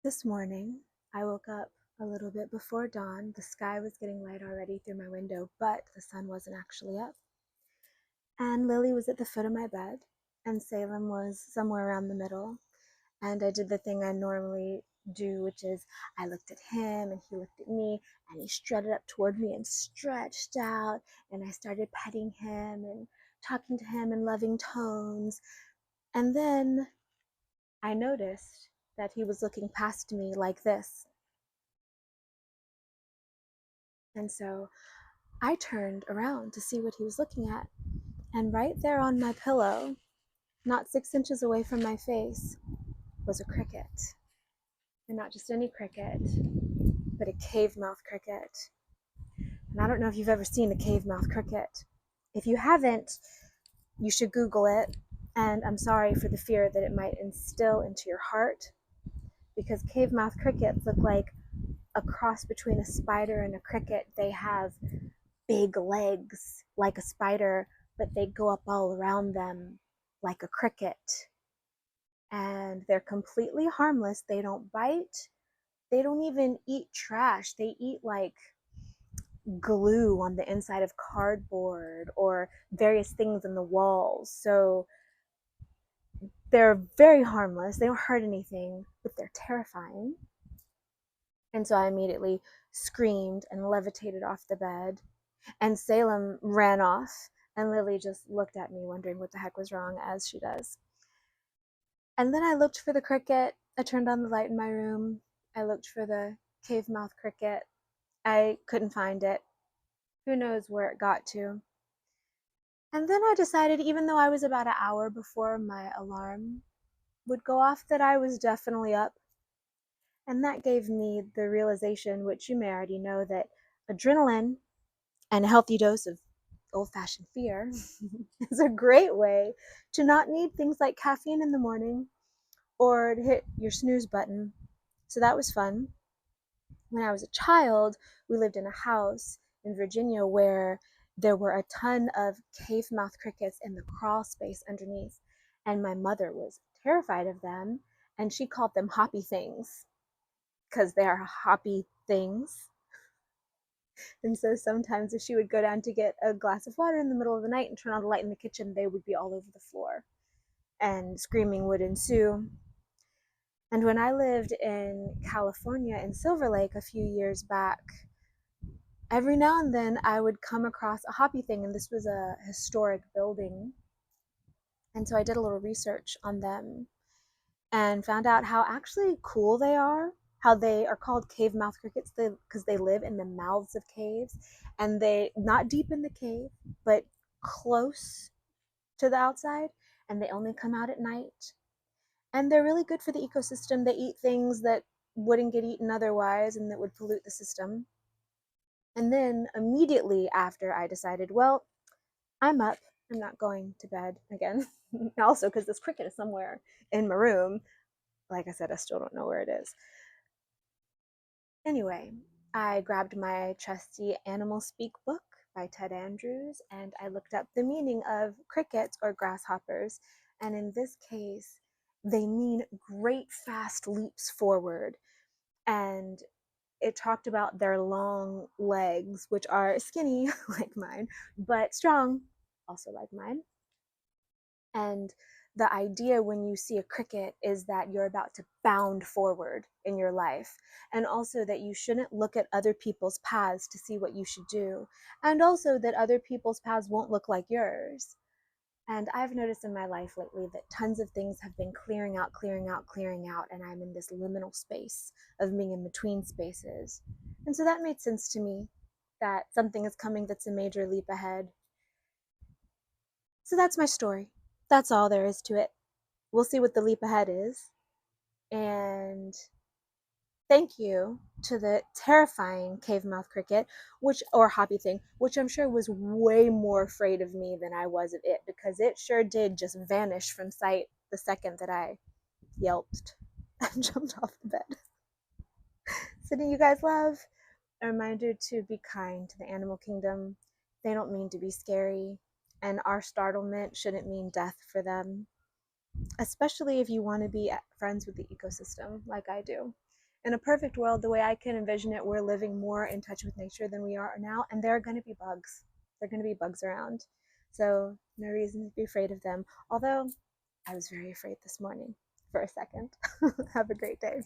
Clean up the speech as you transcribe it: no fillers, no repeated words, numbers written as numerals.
This morning, I woke up a little bit before dawn. The sky was getting light already through my window, but the sun wasn't actually up. And Lily was at the foot of my bed, and Salem was somewhere around the middle. And I did the thing I normally do, which is I looked at him and he looked at me, and he strutted up toward me and stretched out. And I started petting him and talking to him in loving tones. And then I noticed that he was looking past me like this. And so I turned around to see what he was looking at. And right there on my pillow, not 6 inches away from my face, was a cricket. And not just any cricket, but a cave mouth cricket. And I don't know if you've ever seen a cave mouth cricket. If you haven't, you should Google it. And I'm sorry for the fear that it might instill into your heart, because cave mouth crickets look like a cross between a spider and a cricket. They have big legs like a spider, but they go up all around them like a cricket. And they're completely harmless. They don't bite. They don't even eat trash. They eat like glue on the inside of cardboard or various things in the walls. So they're very harmless. They don't hurt anything, but they're terrifying. And so I immediately screamed and levitated off the bed. And Salem ran off, and Lily just looked at me, wondering what the heck was wrong, as she does. And then I looked for the cricket. I turned on the light in my room. I looked for the cave mouth cricket. I couldn't find it. Who knows where it got to? And then I decided, even though I was about an hour before my alarm would go off, that I was definitely up. And that gave me the realization, which you may already know, that adrenaline and a healthy dose of old-fashioned fear is a great way to not need things like caffeine in the morning or to hit your snooze button. So that was fun. When I was a child, we lived in a house in Virginia where there were a ton of cave mouth crickets in the crawl space underneath, and my mother was terrified of them, and she called them hoppy things because they are hoppy things. And so sometimes if she would go down to get a glass of water in the middle of the night and turn on the light in the kitchen, they would be all over the floor and screaming would ensue. And when I lived in California in Silver Lake a few years back, every now and then I would come across a hoppy thing, and this was a historic building. And so I did a little research on them and found out how actually cool they are, how they are called cave mouth crickets because they live in the mouths of caves, and they not deep in the cave, but close to the outside, and they only come out at night. And they're really good for the ecosystem. They eat things that wouldn't get eaten otherwise and that would pollute the system. And then immediately after, I decided, well, I'm up. I'm not going to bed again. Also, because this cricket is somewhere in my room. Like I said, I still don't know where it is. Anyway, I grabbed my trusty Animal Speak book by Ted Andrews, and I looked up the meaning of crickets or grasshoppers. And in this case, they mean great fast leaps forward. And it talked about their long legs, which are skinny like mine, but strong, also like mine. And the idea when you see a cricket is that you're about to bound forward in your life. And also that you shouldn't look at other people's paths to see what you should do. And also that other people's paths won't look like yours. And I've noticed in my life lately that tons of things have been clearing out, clearing out, clearing out. And I'm in this liminal space of being in between spaces. And so that made sense to me, that something is coming that's a major leap ahead. So that's my story. That's all there is to it. We'll see what the leap ahead is. And thank you to the terrifying cave mouth cricket, or hoppy thing, which I'm sure was way more afraid of me than I was of it, because it sure did just vanish from sight the second that I yelped and jumped off the bed. So do you guys love? A reminder to be kind to the animal kingdom. They don't mean to be scary, and our startlement shouldn't mean death for them, especially if you want to be friends with the ecosystem like I do. In a perfect world, the way I can envision it, we're living more in touch with nature than we are now, and there are going to be bugs. There are going to be bugs around. So, no reason to be afraid of them. Although, I was very afraid this morning for a second. Have a great day.